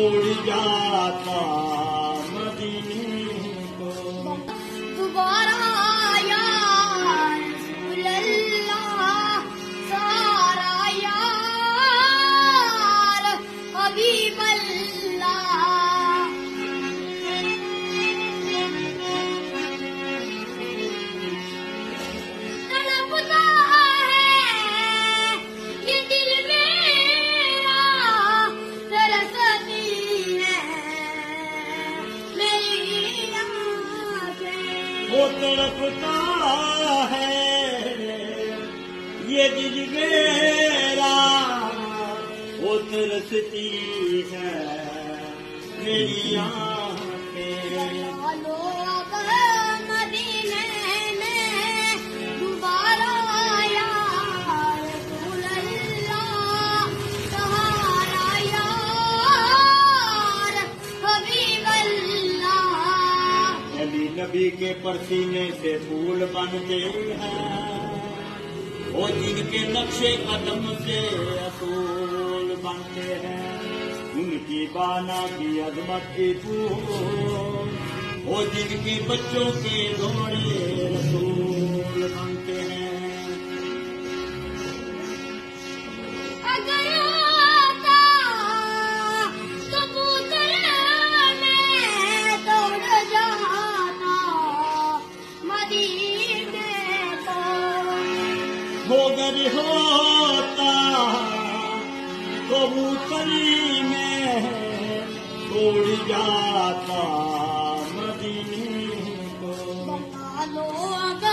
छोड़ जाता मदीने को। दोबारा या रसूल अल्लाह, सारा यार हबीब अल्लाह। तड़पता है ये दिल मेरा, तरसती है मेरी आँखें। वो तड़पता है ये दिल मेरा, वो तरसती है मेरी आँखें। लो अब मदीने में दोबारा या रसूल अल्लाह, सहारा यार हबीब अल्लाह। अली नबी के परसीने से फूल बनते हैं, वो जिनके नक्शे कदम से असूल बनते हैं। उनकी बाना की अजमत की फूल, वो जिनके बच्चों के दौड़े रसूल बनते हैं। अगर आता कबूतर में दौड़ जाता मदीने को। मगर होता कबूतरी में छोड़ जाता मदीने को। बना लो अगर